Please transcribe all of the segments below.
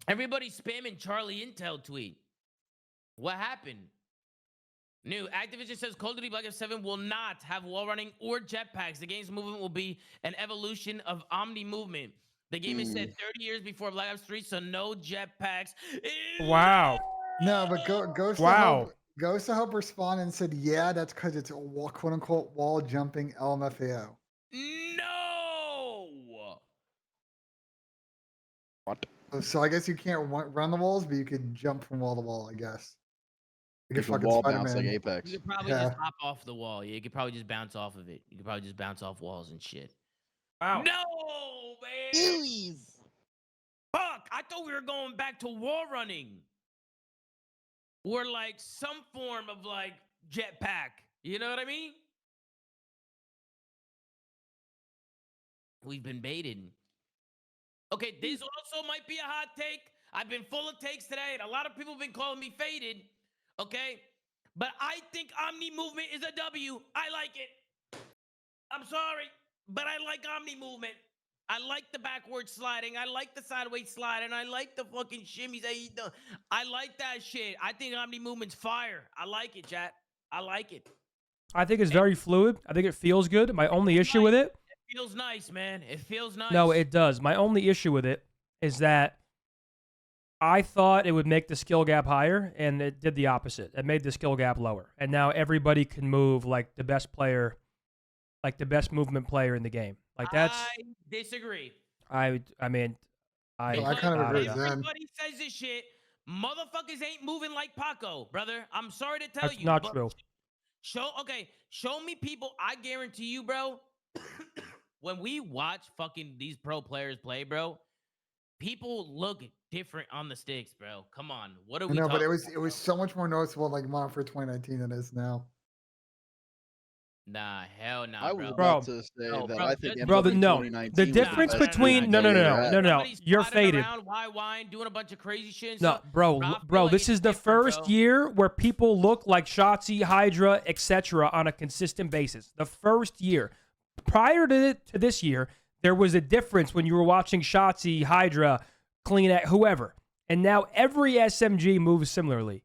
Everybody's spamming Charlie Intel tweet. What happened? New Activision says Call of Duty Black Ops 7 will not have wall running or jetpacks. The game's movement will be an evolution of omni-movement. The game is set 30 years before Black Ops 3, so no jetpacks. Wow. No, but Ghost Wow. to Hope responded and said, "Yeah, that's because it's a quote unquote wall jumping LMFAO." No. What? So I guess you can't run the walls, but you can jump from wall to wall. I guess. You can wall bounce like Apex. You could probably just hop off the wall. Yeah, you could probably just bounce off of it. You could probably just bounce off walls and shit. Wow. No, man. Fuck! I thought we were going back to wall running. Or like some form of like jetpack. You know what I mean? We've been baited. Okay, this also might be a hot take. I've been full of takes today, and a lot of people have been calling me faded. Okay? But I think Omni Movement is a W. I like it. I'm sorry, but I like Omni Movement. I like the backward sliding. I like the sideways sliding. I like the fucking shimmies that he does. I like that shit. I think Omni Movement's fire. I like it, chat. I like it. I think it's very fluid. I think it feels good. My only issue with it. It feels nice, man. It feels nice. No, it does. My only issue with it is that I thought it would make the skill gap higher, and it did the opposite. It made the skill gap lower. And now everybody can move like the best player, like the best movement player in the game. Like that's. I disagree. I mean, I kind of agree with that. Everybody says this shit. Motherfuckers ain't moving like Paco, brother. I'm sorry to tell That's you. not true. Show me people. I guarantee you, bro. When we watch fucking these pro players play, bro, people look different on the sticks, bro. Come on, what are we? No, but it was so much more noticeable like Modern Warfare 2019 than it is now. Nah, hell nah, I bro. was about to say that I think bro, no. The difference between no. You're faded. Why doing a bunch of crazy shit? No, bro. This is the first year where people look like Shotzi, Hydra, etc. on a consistent basis. The first year. Prior to this year, there was a difference when you were watching Shotzi, Hydra, Clean at whoever, and now every SMG moves similarly.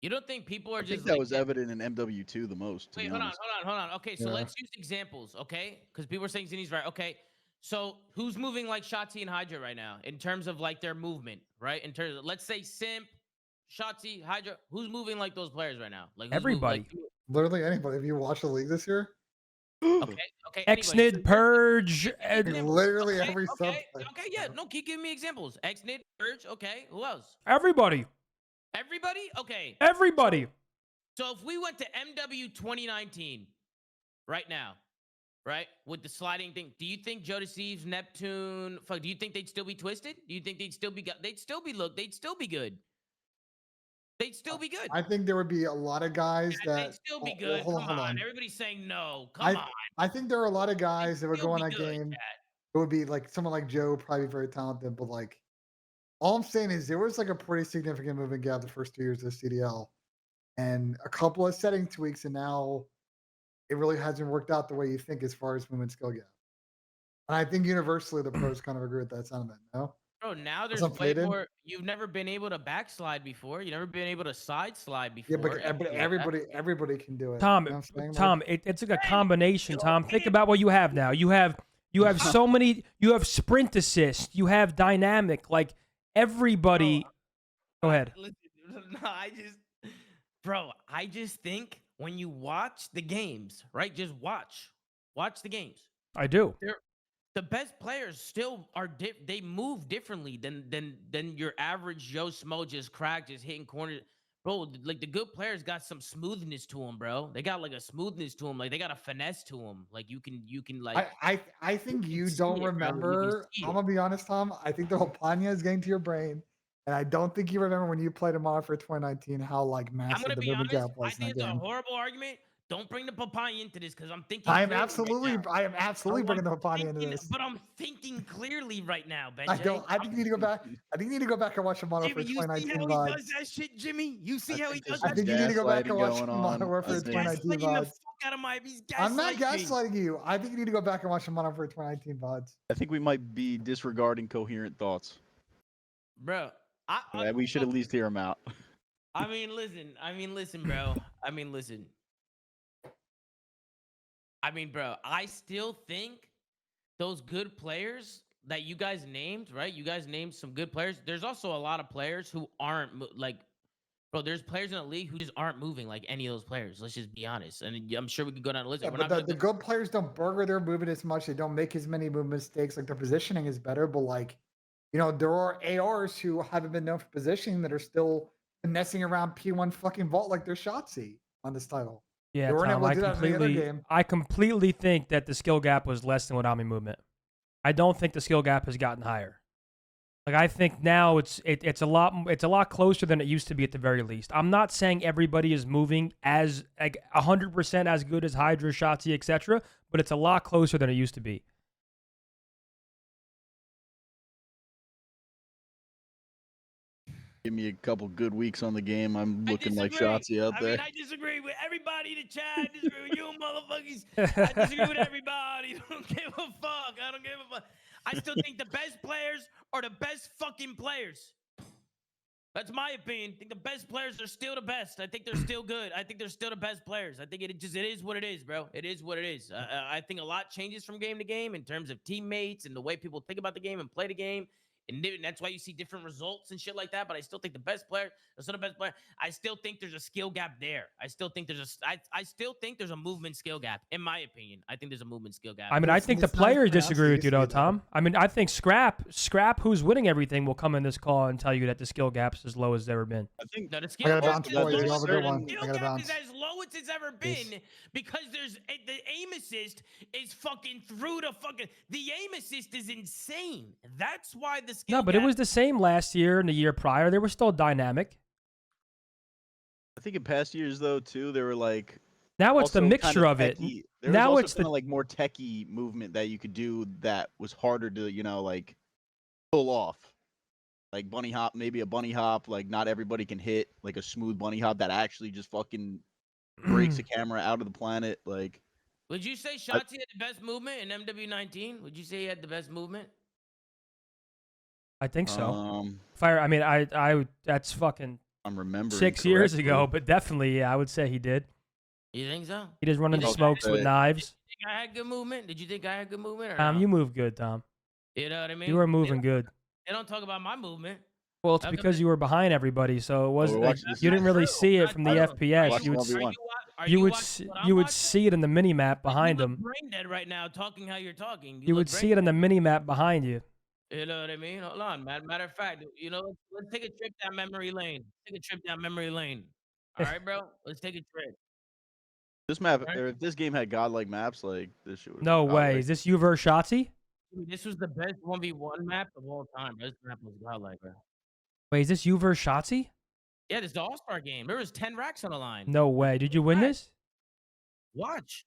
You don't think people are I just think that was evident in MW2 the most. Wait, hold on. Okay, so let's use examples, okay? Because people are saying Zinni's right. Okay, so who's moving like Shotzi and Hydra right now in terms of like their movement, right? In terms of, let's say Simp, Shotzi, Hydra, who's moving like those players right now? Like everybody. Literally anybody. Have you watched the league this year? Okay. Xnid, Purge, literally every sub. Okay, yeah. No, keep giving me examples. Xnid, Purge, okay. Who else? Everybody. Everybody? Okay. Everybody. So if we went to MW 2019 right now, right, with the sliding thing, do you think Joe Deceives, Neptune, do you think they'd still be twisted? Do you think they'd still be good? They'd still be good. They'd still be good. I think there would be a lot of guys they'd still be good. Come on. Everybody's saying no. Come on. I think there are a lot of guys that would go on that game. It would be like someone like Joe, probably very talented, but like all I'm saying is there was like a pretty significant movement gap the first 2 years of the CDL, and a couple of setting tweaks, and now it really hasn't worked out the way you think as far as movement skill gap. And I think universally the pros kind of agree with that sentiment. No. Bro, now there's way more. You've never been able to backslide before. You've never been able to side slide before. Yeah, but everybody can do it. Tom, you know Tom, it's like a combination. Tom, think about what you have now. You have so many. You have sprint assist. You have dynamic. Like everybody. Go ahead. No, I just think when you watch the games, right? Just watch the games. I do. The best players still are they move differently than your average Joe Smo just hitting corners. Bro, like the good players got some smoothness to them, bro. They got like a smoothness to them. Like they got a finesse to them. Like you can like. I think you don't remember. I'm gonna be honest, Tom. I think the whole Panya is getting to your brain, and I don't think you remember when you played a mod for 2019 how like massive the movement gap was. I think it's a horrible argument. Don't bring the papaya into this because I'm thinking. I am absolutely bringing the papaya into this. But I'm thinking clearly right now, Ben. I think you need to go back. I think you need to go back and watch the Modern Warfare 2019 VODs. You see how he does that shit, Jimmy? You see how he does that? I think you need to go back and watch the Modern Warfare 2019 VODs. I'm not gaslighting you. I think you need to go back and watch the Modern Warfare 2019 VODs. I think we might be disregarding coherent thoughts. bro. Yeah, we should at least hear him out. I mean, listen, bro. Bro, I still think those good players that you guys named, right? You guys named some good players. There's also a lot of players who aren't bro, there's players in the league who just aren't moving like any of those players. Let's just be honest. And I'm sure we could go down the list. Yeah, but the good players don't burger their movement as much. They don't make as many movement mistakes. Like their positioning is better, but like, there are ARs who haven't been known for positioning that are still messing around P1 fucking vault like they're Shotzi on this title. Yeah, Tom, I completely think that the skill gap was less than with Omni movement. I don't think the skill gap has gotten higher. Like I think now it's a lot closer than it used to be at the very least. I'm not saying everybody is moving as 100% as good as Hydra, Shotzi, etc., but it's a lot closer than it used to be. Give me a couple good weeks on the game. I'm looking like Shotzi out there. I disagree with everybody in the chat. I disagree with you motherfuckers. I disagree with everybody. I don't give a fuck. I still think the best players are the best fucking players. That's my opinion. I think the best players are still the best. I think they're still good. I think they're still the best players. I think it is what it is, bro. It is what it is. I think a lot changes from game to game in terms of teammates and the way people think about the game and play the game. And that's why you see different results and shit like that. But I still think the best player is still the best player. I still think there's a skill gap there. I still think there's a movement skill gap, in my opinion. I think there's a movement skill gap. I mean, I think the players disagree with you, though, Tom. I mean, I think Scrap, who's winning everything, will come in this call and tell you that the skill gap's as low as it's ever been. I think the skill gap is as low as it's ever been because the aim assist is fucking through the fucking. The aim assist is insane. That's why the skill No, but it was the same last year and the year prior. They were still dynamic. I think in past years, though, too, they were like. Now it's the mixture of it. Now it's the like more techie movement that you could do that was harder to, pull off. Like bunny hop, maybe a bunny hop. Like not everybody can hit like a smooth bunny hop that actually just fucking breaks the camera out of the planet. Like. Would you say Shotzi had the best movement in MW19? Would you say he had the best movement? I think so. Fire. I mean, I that's fucking. I'm remembering 6 years ago, but definitely, yeah, I would say he did. You think so? He just running the smokes with knives. Did you think I had good movement? Did you think I had good movement? Or no? You move good, Tom. You know what I mean? You were moving good. They don't talk about my movement. Well, it's because you were behind everybody, so it wasn't. You didn't really see it from the FPS. You would see it in the mini map behind him. Brain dead right now, talking how you're talking. You would see it in the mini map behind you. You know what I mean? Hold on. Matter of fact, let's take a trip down memory lane. All right, bro? Let's take a trip. This map, or if this game had godlike maps, like this shit would. No way. Is this you versus Shotzi? Dude, this was the best 1v1 map of all time. This map was godlike, bro. Wait, is this you versus Shotzi? Yeah, this is the All-Star game. There was 10 racks on the line. No way. Did you win this? Watch.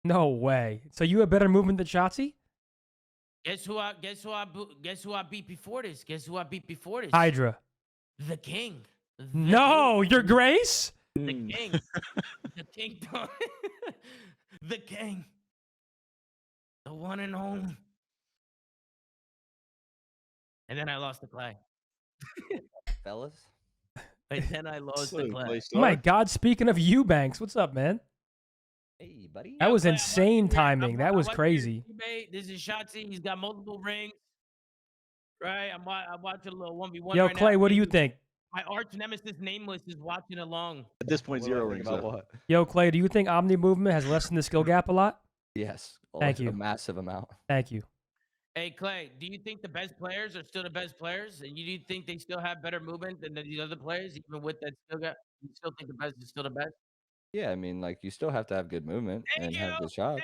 No way. So you had better movement than Shotzi? Guess who I beat before this? Hydra. The King. No, your Grace? The King. The King. The King. The one and only. And then I lost to Clay. Fellas. And then I lost to Clay. Oh my God, speaking of Eubanks, what's up, man? Hey, buddy. That was insane timing. That was crazy. This is Shotzi. He's got multiple rings. Right? I'm watching a little 1v1 Yo, right Clay, now. what do you think? My arch nemesis Nameless is watching along. At this point, 0 rings. What? Yo, Clay, do you think Omni movement has lessened the skill gap a lot? Yes. Thank you. A massive amount. Thank you. Hey, Clay, do you think the best players are still the best players? And do you think they still have better movement than these other players, even with that skill gap? You still think the best is still the best? Yeah, I mean, like, you still have to have good movement and have good shots.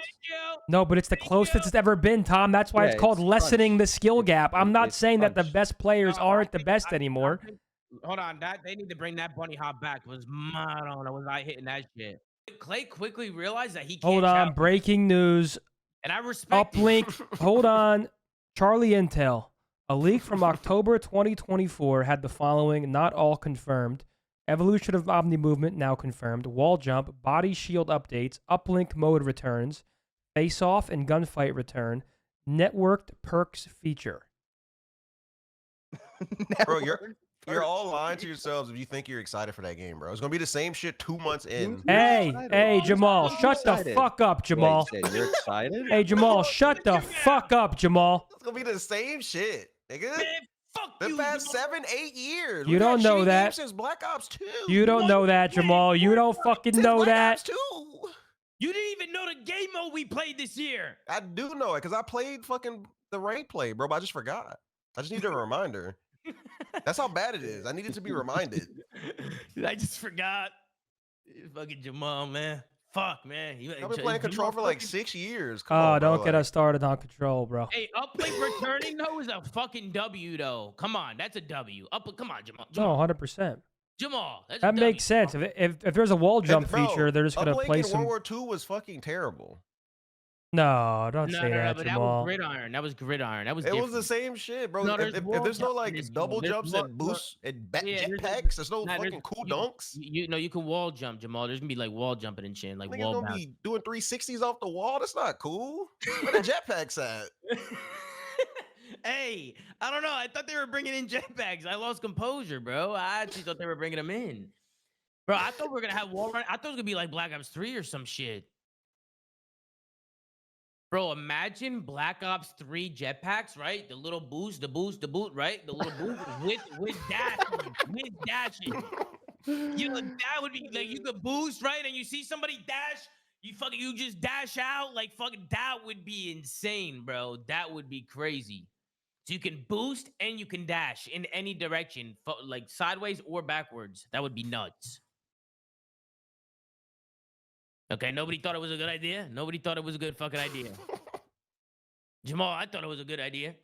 No, but it's the closest it's ever been, Tom. That's why it's called lessening the skill gap. I'm not saying that the best players aren't the best anymore. Hold on, they need to bring that bunny hop back. Was I hitting that shit? Clay quickly realized that he can't. Hold on, breaking news. And I respect uplink. Hold on, Charlie Intel. A leak from October 2024 had the following, not all confirmed. Evolution of Omni movement now confirmed. Wall jump, body shield updates, uplink mode returns, face off and gunfight return, networked perks feature. Bro, Network. you're all lying to yourselves if you think you're excited for that game, bro. It's gonna be the same shit 2 months in. Hey, excited. hey, Jamal, I'm shut the excited. fuck up, Jamal. Wait, you're excited? Hey, Jamal, shut the fuck up, Jamal. It's gonna be the same shit, nigga. Man, fuck The you. past Jamal. 7-8 years. You We've had don't know shitty that. games since Black Ops 2. You don't know that, Jamal. You don't fucking Since know Black that. Ops 2. You didn't even know the game mode we played this year. I do know it because I played fucking the rank play, bro. But I just forgot. I just need a reminder. That's how bad it is. I needed to be reminded. I just forgot. Fucking Jamal, man. Fuck, man. I've been playing Control for like 6 years. Come Oh, on, bro. don't get us started on Control, bro. Hey, uplink returning though is a fucking W though. Come on, that's a W. Come on, Jamal. No, 100%. Jamal, that's That a makes W. sense. If there's a wall jump Bro, feature, they're just gonna Uplink play in some. World War II was fucking terrible. No, don't No, say that, but that Jamal. was gridiron. That was gridiron. That was. It was different. the same shit, bro. No, if there's wall there's no jump like in this double game. jumps There's and wall- boosts and Yeah, jetpacks, there's no Nah, fucking cool you- dunks. You know, you can wall jump, Jamal. There's gonna be like wall jumping and shit, like Niggas wall gonna bounce. be doing 360s off the wall. That's not cool. Where the jetpacks at? Hey, I don't know. I thought they were bringing in jetpacks. I lost composure, bro. I actually thought they were bringing them in, bro. I thought we were gonna have wall run. I thought it was gonna be like Black Ops 3 or some shit. Bro, imagine Black Ops 3 jetpacks, right? The little boost, the boot, right? The little boost with dashing. You know, that would be like you could boost, right? And you see somebody dash, you just dash out, like fucking that would be insane, bro. That would be crazy. So you can boost and you can dash in any direction, like sideways or backwards. That would be nuts. Okay, nobody thought it was a good idea. Nobody thought it was a good fucking idea. Jamal, I thought it was a good idea.